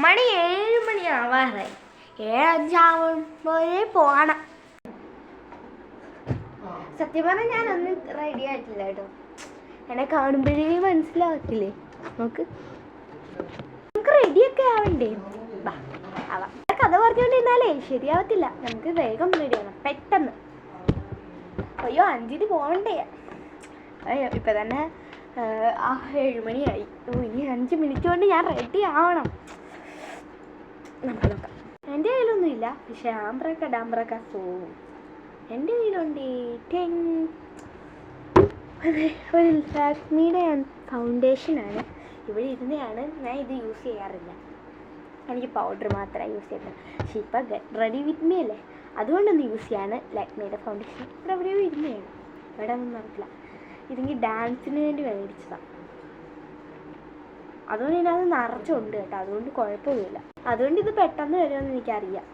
മണി 7 മണിയാവാറായി. 7:05 പോകണം. സത്യം പറഞ്ഞാൽ ഞാനൊന്നും റെഡി ആയിട്ടില്ല കേട്ടോ. എന്നെ കാണുമ്പോഴേ മനസ്സിലാവത്തില്ലേ നമുക്ക് റെഡിയൊക്കെ ആവണ്ടേ. കഥ പറഞ്ഞുകൊണ്ടിരുന്നാലേ ശരിയാവത്തില്ല. നമുക്ക് വേഗം റെഡി ആവണം പെട്ടെന്ന്. അയ്യോ 5-ന് പോകണ്ടേ. അയ്യോ ഇപ്പം തന്നെ 7 മണിയായി. ഇനി 5 മിനിറ്റ് കൊണ്ട് ഞാൻ റെഡി ആവണം. നമുക്ക് നോക്കാം. എൻ്റെ കയ്യിലൊന്നുമില്ല, പക്ഷെ ഡാംബ്രക്ക പോവും. എൻ്റെ കയ്യിലുണ്ട് ഒരു ലാക്മിയുടെ ഫൗണ്ടേഷനാണ്. ഇവിടെ ഇരുന്നതാണ്. ഞാൻ ഇത് യൂസ് ചെയ്യാറില്ല. എനിക്ക് പൗഡർ മാത്രമേ യൂസ് ചെയ്യുന്നത്. പക്ഷെ ഇപ്പം റെഡി വിത്ത് മീ അല്ലേ, അതുകൊണ്ടൊന്ന് യൂസ് ചെയ്യാണ് ലാക്മിയുടെ ഫൗണ്ടേഷൻ. ഇവിടെ എവിടെയോ ഇരുന്നതാണ്, ഇവിടെ ഒന്നും നടക്കില്ല. ഇതെങ്കിൽ ഡാൻസിന് വേണ്ടി മേടിച്ചതാണ്. അതുകൊണ്ട് ഇതിനകത്ത് നിറച്ചുണ്ട് കേട്ടോ, അതുകൊണ്ട് കുഴപ്പമൊന്നുമില്ല. അതുകൊണ്ട് ഇത് പെട്ടെന്ന് വരുമെന്ന് എനിക്കറിയാം.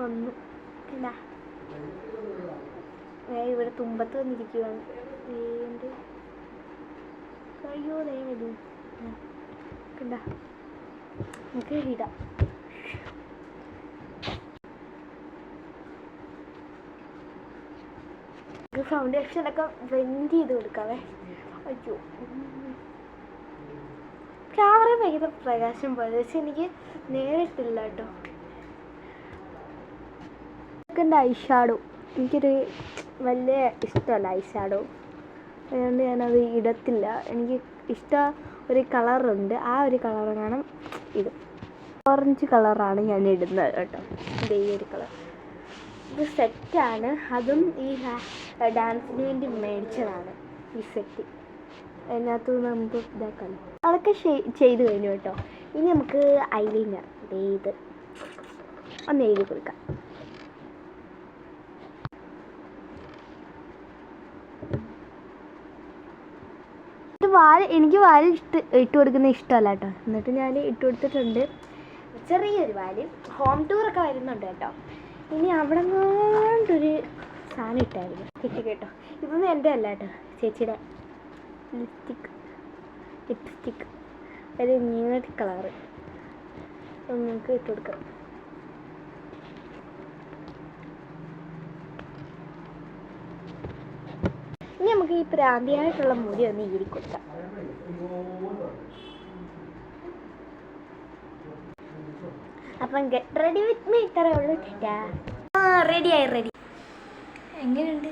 വന്നു പിന്നെ ഇവിടെ തുമ്പത്ത് വന്നിരിക്കുകയാണ്. അയ്യോ വരും കണ്ട, നമുക്ക് ഇടാം. ഫൗണ്ടേഷനൊക്കെ വെൻറ്റ് ചെയ്ത് കൊടുക്കാവേ. അയ്യോ ക്യാമറ ഭയങ്കര പ്രകാശം പോലെ, പക്ഷെ എനിക്ക് നേരിട്ടില്ല കേട്ടോ. എൻ്റെ ഐഷാഡോ എനിക്കൊരു വലിയ ഇഷ്ടമല്ല ഐഷാഡോ, അതുകൊണ്ട് ഞാനത് ഇടത്തില്ല. എനിക്ക് ഇഷ്ടം ഒരു കളറുണ്ട്, ആ ഒരു കളർ കാണാം. ഇത് ഓറഞ്ച് കളറാണ് ഞാൻ ഇടുന്നത് കേട്ടോ. ഇത് ഈ ഒരു കളർ, ഇത് സെറ്റാണ്. അതും ഈ ഡാൻസിന് വേണ്ടി മേടിച്ചതാണ് ഈ സെറ്റ്. അതിനകത്ത് നമുക്ക് ഇതാക്കാം. അതൊക്കെ ചെയ്ത് കഴിഞ്ഞു കേട്ടോ. ഇനി നമുക്ക് ഐലൈനർ ഇത് ഒന്ന് എഴുതി കൊടുക്കാം. എനിക്ക് വാല് ഇട്ട് കൊടുക്കുന്ന ഇഷ്ടമല്ല കേട്ടോ, എന്നിട്ട് ഞാൻ ഇട്ട് കൊടുത്തിട്ടുണ്ട്. ചെറിയൊരു വാല്. ഹോം ടൂറൊക്കെ വരുന്നുണ്ട് കേട്ടോ. ഇനി അവിടെ കൊണ്ടൊരു സാധനം ഇട്ടായിരുന്നു, കിട്ടി കേട്ടോ. ഇതൊന്നും എൻ്റെ അല്ല കേട്ടോ, ചേച്ചിയുടെ ലിപ്സ്റ്റിക്ക് ഒരു ന്യൂഡ് കളറ് നമുക്ക് ഇട്ട് കൊടുക്കാം. ഇനി നമുക്ക് ഈ പ്രാന്തിയായിട്ടുള്ള മുടി ഒന്ന് ഈരി കൊടുക്കാം. അപ്പം ഗെറ്റ് റെഡി വിത്ത് മീ ഇത്രയേ ഉള്ളൂ. റെഡിയായി. എങ്ങനെയുണ്ട്?